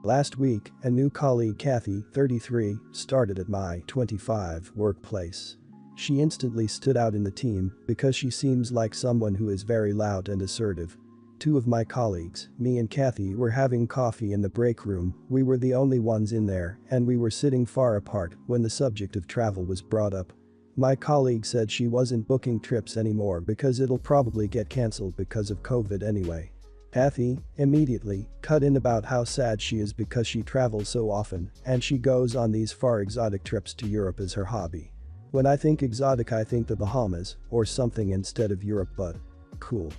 Last week, a new colleague Kathy, 33, started at my 25 workplace. She instantly stood out in the team because she seems like someone who is very loud and assertive. Two of my colleagues, me and Kathy, were having coffee in the break room. We were the only ones in there and we were sitting far apart when the subject of travel was brought up. My colleague said she wasn't booking trips anymore because it'll probably get cancelled because of COVID anyway. Kathy immediately cut in about how sad she is because she travels so often and she goes on these far exotic trips to Europe as her hobby. When I think exotic, I think the Bahamas or something instead of Europe, but cool.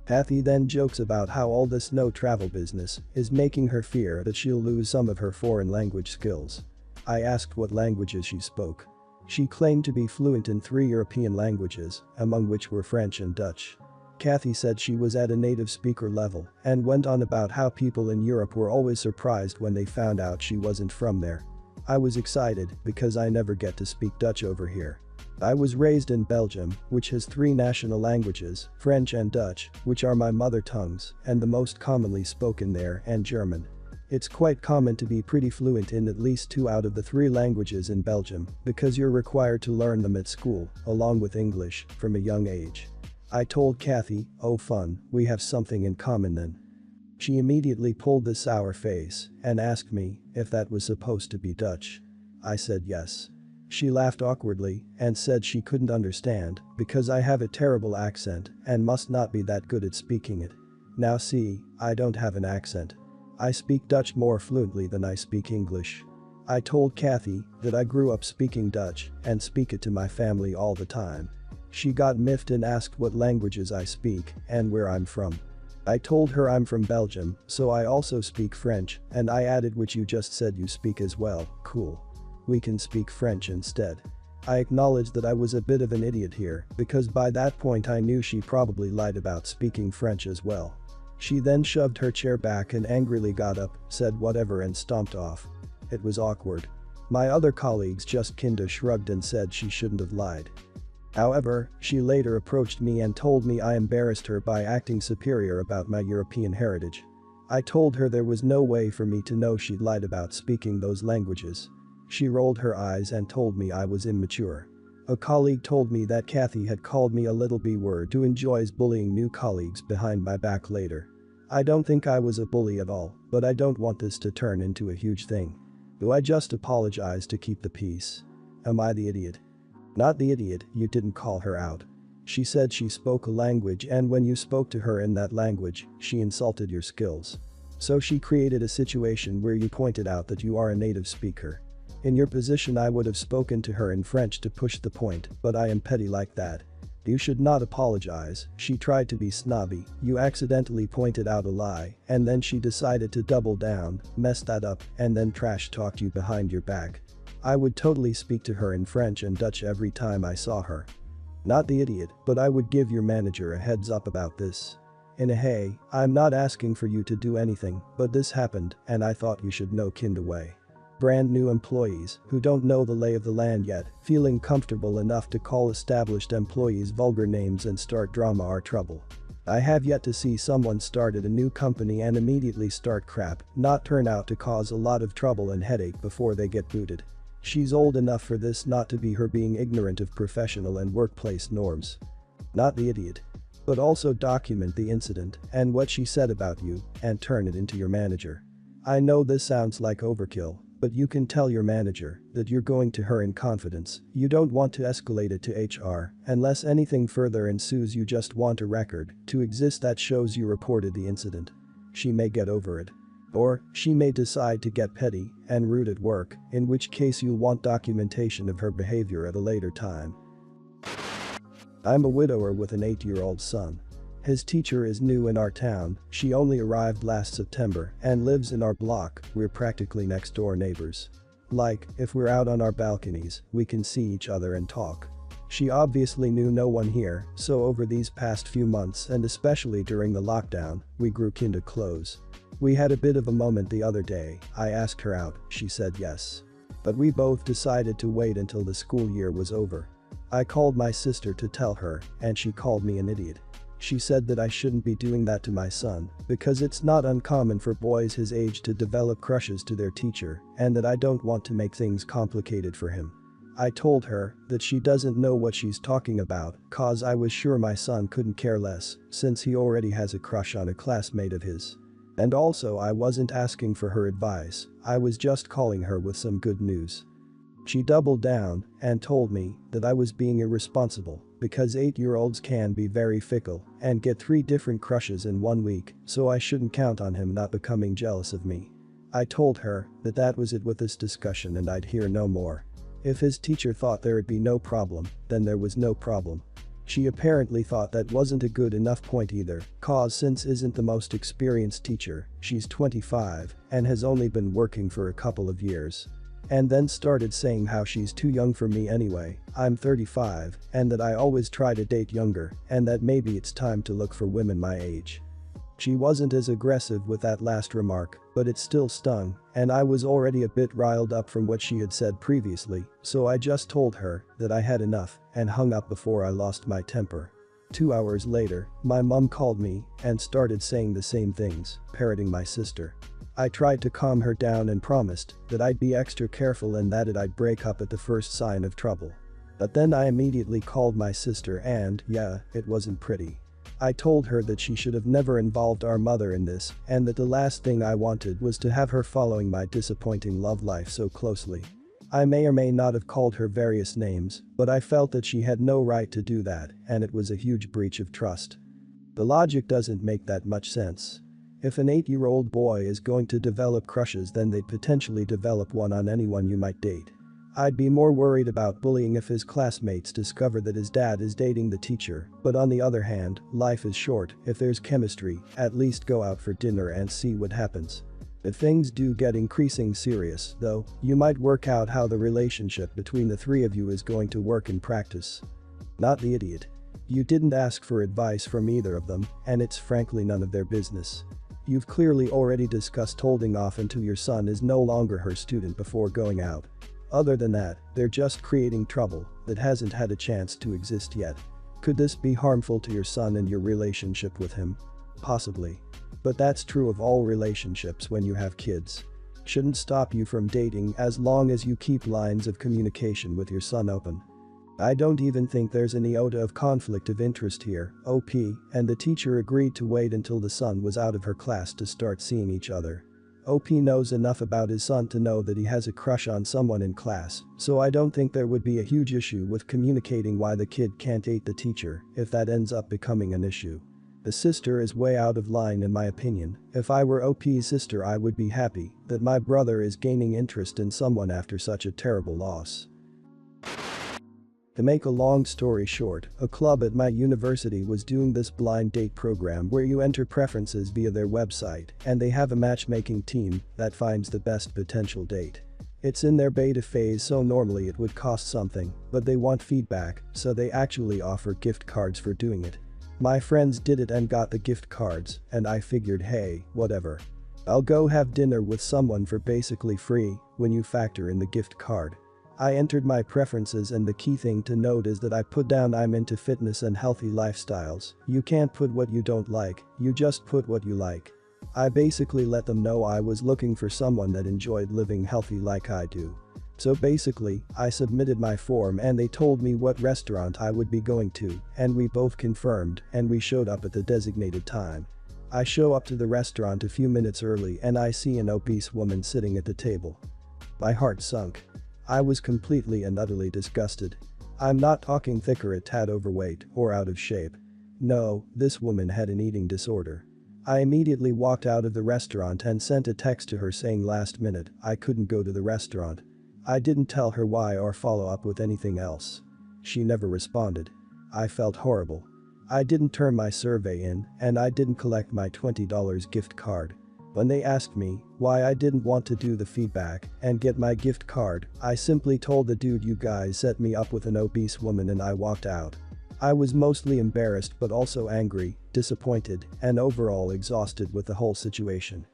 Kathy then jokes about how all this no travel business is making her fear that she'll lose some of her foreign language skills. I asked what languages she spoke. She claimed to be fluent in 3 European languages, among which were French and Dutch. Kathy said she was at a native speaker level and went on about how people in Europe were always surprised when they found out she wasn't from there. I was excited because I never get to speak Dutch over here. I was raised in Belgium, which has 3 national languages, French and Dutch, which are my mother tongues and the most commonly spoken there, and German. It's quite common to be pretty fluent in at least 2 out of the 3 languages in Belgium because you're required to learn them at school, along with English, from a young age. I told Kathy, "Oh fun, we have something in common then." She immediately pulled this sour face and asked me if that was supposed to be Dutch. I said yes. She laughed awkwardly and said she couldn't understand because I have a terrible accent and must not be that good at speaking it. Now see, I don't have an accent. I speak Dutch more fluently than I speak English. I told Kathy that I grew up speaking Dutch and speak it to my family all the time. She got miffed and asked what languages I speak and where I'm from. I told her I'm from Belgium, so I also speak French, and I added which you just said you speak as well. Cool. We can speak French instead. I acknowledged that I was a bit of an idiot here because by that point I knew she probably lied about speaking French as well. She then shoved her chair back and angrily got up, said whatever and stomped off. It was awkward. My other colleagues just kinda shrugged and said she shouldn't have lied. However, she later approached me and told me I embarrassed her by acting superior about my European heritage. I told her there was no way for me to know she'd lied about speaking those languages. She rolled her eyes and told me I was immature. A colleague told me that Kathy had called me a little b-word who enjoys bullying new colleagues behind my back later. I don't think I was a bully at all, but I don't want this to turn into a huge thing. Do I just apologize to keep the peace? Am I the idiot? Not the idiot, you didn't call her out. She said she spoke a language and when you spoke to her in that language, she insulted your skills. So she created a situation where you pointed out that you are a native speaker. In your position I would have spoken to her in French to push the point, but I am petty like that. You should not apologize. She tried to be snobby, you accidentally pointed out a lie, and then she decided to double down, mess that up, and then trash talked you behind your back. I would totally speak to her in French and Dutch every time I saw her. Not the idiot, but I would give your manager a heads up about this. In a hey, I'm not asking for you to do anything, but this happened and I thought you should know kind of way. Brand new employees who don't know the lay of the land yet, feeling comfortable enough to call established employees vulgar names and start drama are trouble. I have yet to see someone start at a new company and immediately start crap, not turn out to cause a lot of trouble and headache before they get booted. She's old enough for this not to be her being ignorant of professional and workplace norms. Not the idiot. But also document the incident and what she said about you and turn it into your manager. I know this sounds like overkill, but you can tell your manager that you're going to her in confidence. You don't want to escalate it to HR unless anything further ensues. You just want a record to exist that shows you reported the incident. She may get over it. Or, she may decide to get petty and rude at work, in which case you'll want documentation of her behavior at a later time. I'm a widower with an 8-year-old son. His teacher is new in our town, she only arrived last September and lives in our block, we're practically next door neighbors. Like, if we're out on our balconies, we can see each other and talk. She obviously knew no one here, so over these past few months and especially during the lockdown, we grew kinda close. We had a bit of a moment the other day, I asked her out, she said yes. But we both decided to wait until the school year was over. I called my sister to tell her, and she called me an idiot. She said that I shouldn't be doing that to my son because it's not uncommon for boys his age to develop crushes to their teacher and that I don't want to make things complicated for him. I told her that she doesn't know what she's talking about cause I was sure my son couldn't care less since he already has a crush on a classmate of his. And also I wasn't asking for her advice, I was just calling her with some good news. She doubled down and told me that I was being irresponsible because 8-year-olds can be very fickle and get 3 different crushes in 1 week, so I shouldn't count on him not becoming jealous of me. I told her that that was it with this discussion and I'd hear no more. If his teacher thought there'd be no problem, then there was no problem. She apparently thought that wasn't a good enough point either, cause since isn't the most experienced teacher, she's 25 and has only been working for a couple of years. And then started saying how she's too young for me anyway, I'm 35, and that I always try to date younger, and that maybe it's time to look for women my age. She wasn't as aggressive with that last remark, but it still stung, and I was already a bit riled up from what she had said previously, so I just told her that I had enough and hung up before I lost my temper. 2 hours later, my mum called me and started saying the same things, parroting my sister. I tried to calm her down and promised that I'd be extra careful and that I'd break up at the first sign of trouble. But then I immediately called my sister and, yeah, it wasn't pretty. I told her that she should have never involved our mother in this and that the last thing I wanted was to have her following my disappointing love life so closely. I may or may not have called her various names, but I felt that she had no right to do that and it was a huge breach of trust. The logic doesn't make that much sense. If an 8-year-old boy is going to develop crushes, then they'd potentially develop one on anyone you might date. I'd be more worried about bullying if his classmates discover that his dad is dating the teacher, but on the other hand, life is short, if there's chemistry, at least go out for dinner and see what happens. If things do get increasing serious, though, you might work out how the relationship between the 3 of you is going to work in practice. Not the idiot. You didn't ask for advice from either of them, and it's frankly none of their business. You've clearly already discussed holding off until your son is no longer her student before going out. Other than that, they're just creating trouble that hasn't had a chance to exist yet. Could this be harmful to your son and your relationship with him? Possibly. But that's true of all relationships when you have kids. Shouldn't stop you from dating as long as you keep lines of communication with your son open. I don't even think there's an iota of conflict of interest here, OP, and the teacher agreed to wait until the son was out of her class to start seeing each other. OP knows enough about his son to know that he has a crush on someone in class, so I don't think there would be a huge issue with communicating why the kid can't date the teacher if that ends up becoming an issue. The sister is way out of line in my opinion. If I were OP's sister, I would be happy that my brother is gaining interest in someone after such a terrible loss. To make a long story short, a club at my university was doing this blind date program where you enter preferences via their website and they have a matchmaking team that finds the best potential date. It's in their beta phase, so normally it would cost something, but they want feedback, so they actually offer gift cards for doing it. My friends did it and got the gift cards, and I figured, hey, whatever. I'll go have dinner with someone for basically free when you factor in the gift card. I entered my preferences and the key thing to note is that I put down I'm into fitness and healthy lifestyles. You can't put what you don't like, you just put what you like. I basically let them know I was looking for someone that enjoyed living healthy like I do. So basically, I submitted my form and they told me what restaurant I would be going to, and we both confirmed and we showed up at the designated time. I show up to the restaurant a few minutes early and I see an obese woman sitting at the table. My heart sunk. I was completely and utterly disgusted. I'm not talking thick or a tad overweight or out of shape. No, this woman had an eating disorder. I immediately walked out of the restaurant and sent a text to her saying last minute I couldn't go to the restaurant. I didn't tell her why or follow up with anything else. She never responded. I felt horrible. I didn't turn my survey in and I didn't collect my $20 gift card. When they asked me why I didn't want to do the feedback and get my gift card, I simply told the dude, you guys set me up with an obese woman, and I walked out. I was mostly embarrassed but also angry, disappointed, and overall exhausted with the whole situation.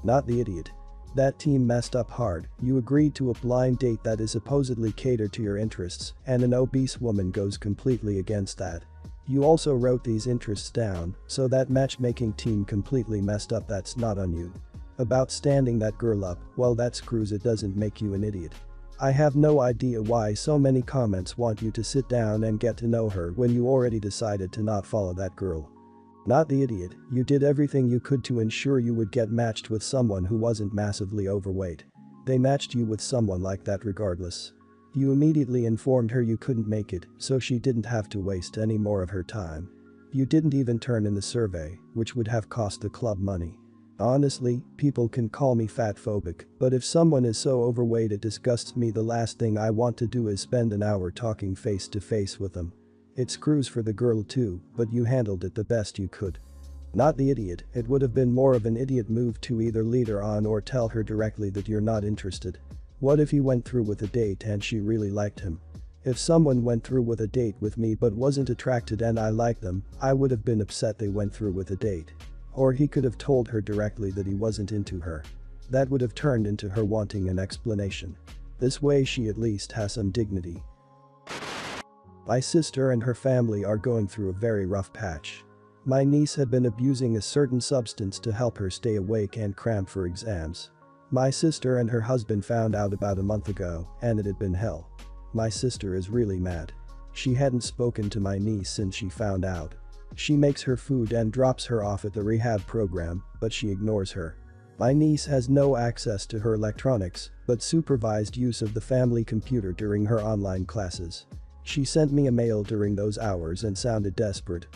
Not the idiot. That team messed up hard. You agreed to a blind date that is supposedly catered to your interests, and an obese woman goes completely against that. You also wrote these interests down, so that matchmaking team completely messed up. That's not on you. About standing that girl up, well, that screws. It doesn't make you an idiot. I have no idea why so many comments want you to sit down and get to know her when you already decided to not follow that girl. Not the idiot, you did everything you could to ensure you would get matched with someone who wasn't massively overweight. They matched you with someone like that regardless. You immediately informed her you couldn't make it, so she didn't have to waste any more of her time. You didn't even turn in the survey, which would have cost the club money. Honestly, people can call me fatphobic, but if someone is so overweight it disgusts me. The last thing I want to do is spend an hour talking face to face with them. It screws for the girl too, but you handled it the best you could. Not the idiot, it would have been more of an idiot move to either lead her on or tell her directly that you're not interested. What if he went through with a date and she really liked him? If someone went through with a date with me but wasn't attracted and I liked them, I would have been upset they went through with a date. Or he could have told her directly that he wasn't into her. That would have turned into her wanting an explanation. This way she at least has some dignity. My sister and her family are going through a very rough patch. My niece had been abusing a certain substance to help her stay awake and cram for exams. My sister and her husband found out about a month ago, and it had been hell. My sister is really mad. She hadn't spoken to my niece since she found out. She makes her food and drops her off at the rehab program, but she ignores her. My niece has no access to her electronics, but supervised use of the family computer during her online classes. She sent me a mail during those hours and sounded desperate.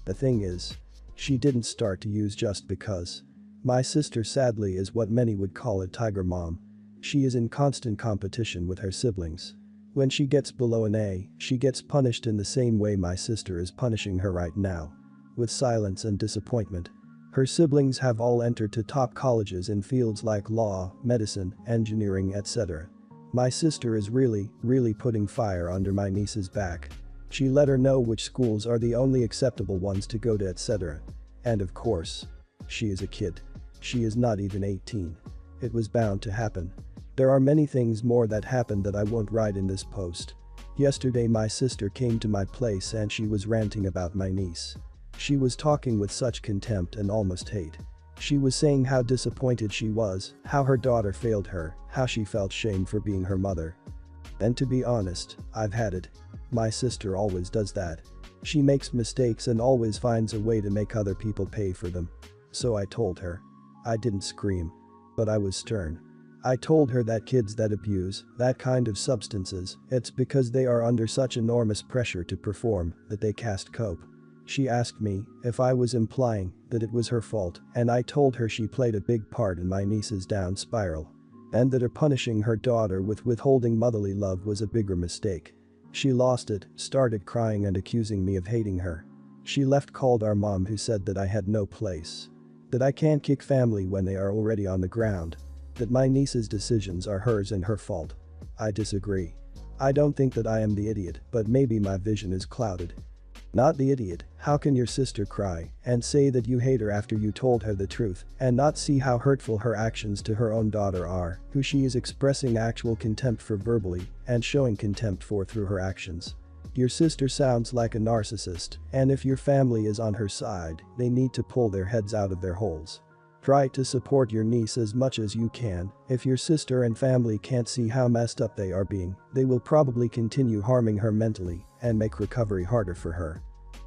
The thing is, she didn't start to use just because. My sister sadly is what many would call a tiger mom. She is in constant competition with her siblings. When she gets below an A, she gets punished in the same way my sister is punishing her right now. With silence and disappointment. Her siblings have all entered to top colleges in fields like law, medicine, engineering, etc. My sister is really putting fire under my niece's back. She let her know which schools are the only acceptable ones to go to, etc. And of course, she is a kid. She is not even 18. It was bound to happen. There are many things more that happened that I won't write in this post. Yesterday my sister came to my place and she was ranting about my niece. She was talking with such contempt and almost hate. She was saying how disappointed she was, how her daughter failed her, how she felt shame for being her mother. And to be honest, I've had it. My sister always does that. She makes mistakes and always finds a way to make other people pay for them. So I told her. I didn't scream. But I was stern. I told her that kids that abuse that kind of substances, it's because they are under such enormous pressure to perform that they can't cope. She asked me if I was implying that it was her fault, and I told her she played a big part in my niece's down spiral. And that her punishing her daughter with withholding motherly love was a bigger mistake. She lost it, started crying and accusing me of hating her. She left, called our mom, who said that I had no place. That I can't kick family when they are already on the ground. That my niece's decisions are hers and her fault. I disagree. I don't think that I am the idiot, but maybe my vision is clouded. Not the idiot. How can your sister cry and say that you hate her after you told her the truth and not see how hurtful her actions to her own daughter are, who she is expressing actual contempt for verbally and showing contempt for through her actions? Your sister sounds like a narcissist, and if your family is on her side, they need to pull their heads out of their holes. Try to support your niece as much as you can. If your sister and family can't see how messed up they are being, they will probably continue harming her mentally and make recovery harder for her.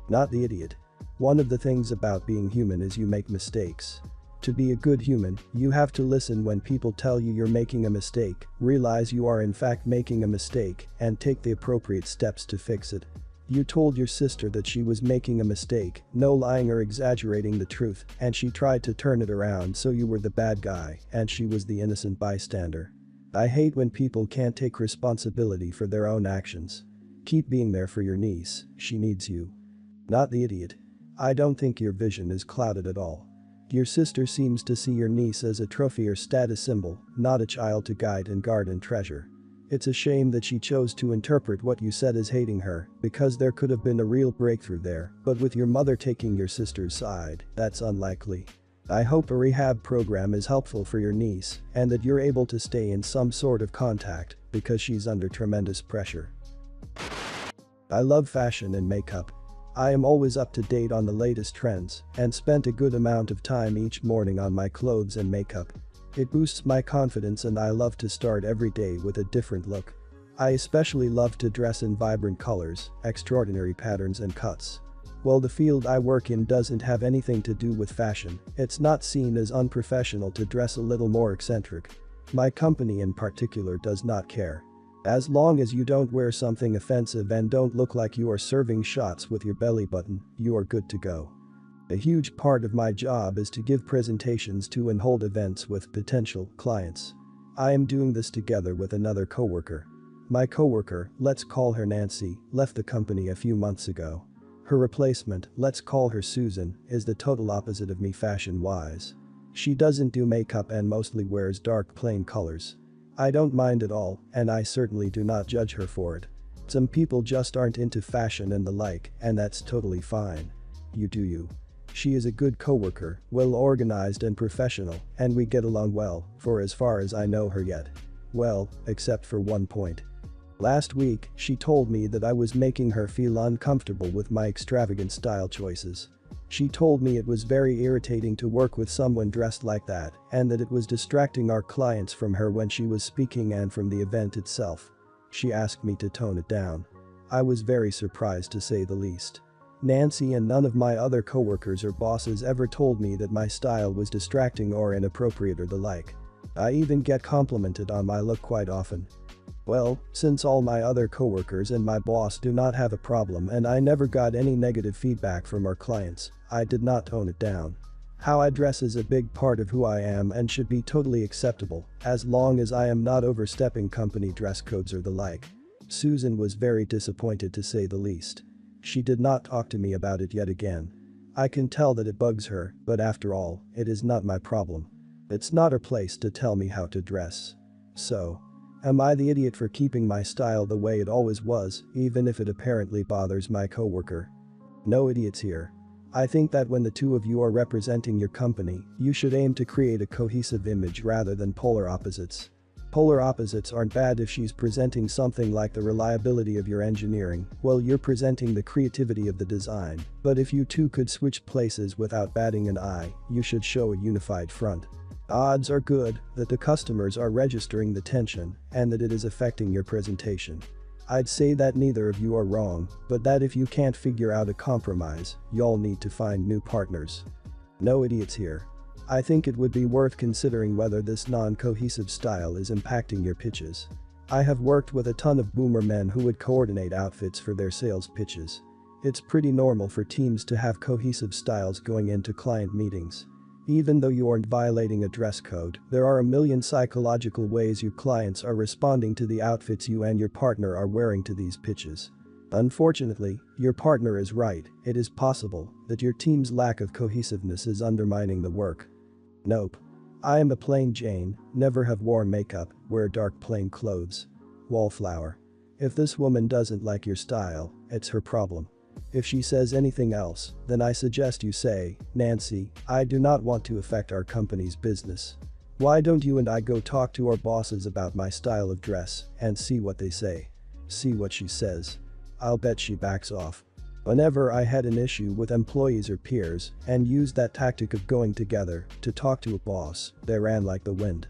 Not the idiot. One of the things about being human is you make mistakes. To be a good human, you have to listen when people tell you you're making a mistake, realize you are in fact making a mistake, and take the appropriate steps to fix it. You told your sister that she was making a mistake, no lying or exaggerating the truth, and she tried to turn it around so you were the bad guy and she was the innocent bystander. I hate when people can't take responsibility for their own actions. Keep being there for your niece, she needs you. Not the idiot. I don't think your vision is clouded at all. Your sister seems to see your niece as a trophy or status symbol, not a child to guide and guard and treasure. It's a shame that she chose to interpret what you said as hating her, because there could have been a real breakthrough there, but with your mother taking your sister's side, that's unlikely. I hope a rehab program is helpful for your niece and that you're able to stay in some sort of contact, because she's under tremendous pressure. I love fashion and makeup. I am always up to date on the latest trends and spent a good amount of time each morning on my clothes and makeup. It boosts my confidence and I love to start every day with a different look. I especially love to dress in vibrant colors, extraordinary patterns and cuts. While the field I work in doesn't have anything to do with fashion, it's not seen as unprofessional to dress a little more eccentric. My company in particular does not care. As long as you don't wear something offensive and don't look like you are serving shots with your belly button, you are good to go. A huge part of my job is to give presentations to and hold events with potential clients. I am doing this together with another coworker. My coworker, let's call her Nancy, left the company a few months ago. Her replacement, let's call her Susan, is the total opposite of me fashion-wise. She doesn't do makeup and mostly wears dark plain colors. I don't mind at all, and I certainly do not judge her for it. Some people just aren't into fashion and the like, and that's totally fine. You do you. She is a good coworker, well organized and professional, and we get along well, for as far as I know her yet. Well, except for one point. Last week, she told me that I was making her feel uncomfortable with my extravagant style choices. She told me it was very irritating to work with someone dressed like that and that it was distracting our clients from her when she was speaking and from the event itself. She asked me to tone it down. I was very surprised to say the least. Nancy and none of my other coworkers or bosses ever told me that my style was distracting or inappropriate or the like. I even get complimented on my look quite often. Well, since all my other coworkers and my boss do not have a problem and I never got any negative feedback from our clients, I did not tone it down. How I dress is a big part of who I am and should be totally acceptable, as long as I am not overstepping company dress codes or the like. Susan was very disappointed to say the least. She did not talk to me about it yet again. I can tell that it bugs her, but after all, it is not my problem. It's not her place to tell me how to dress. So, am I the idiot for keeping my style the way it always was, even if it apparently bothers my coworker? No idiots here. I think that when the two of you are representing your company, you should aim to create a cohesive image rather than polar opposites. Polar opposites aren't bad if she's presenting something like the reliability of your engineering, while you're presenting the creativity of the design, but if you two could switch places without batting an eye, you should show a unified front. Odds are good that the customers are registering the tension and that it is affecting your presentation. I'd say that neither of you are wrong, but that if you can't figure out a compromise, y'all need to find new partners. No idiots here. I think it would be worth considering whether this non-cohesive style is impacting your pitches. I have worked with a ton of boomer men who would coordinate outfits for their sales pitches. It's pretty normal for teams to have cohesive styles going into client meetings. Even though you aren't violating a dress code, there are a million psychological ways your clients are responding to the outfits you and your partner are wearing to these pitches. Unfortunately, your partner is right, it is possible that your team's lack of cohesiveness is undermining the work. Nope. I am a plain Jane, never have worn makeup, wear dark plain clothes. Wallflower. If this woman doesn't like your style, it's her problem. If she says anything else, then I suggest you say, Nancy, I do not want to affect our company's business. Why don't you and I go talk to our bosses about my style of dress and see what they say? See what she says. I'll bet she backs off. Whenever I had an issue with employees or peers and used that tactic of going together to talk to a boss, they ran like the wind.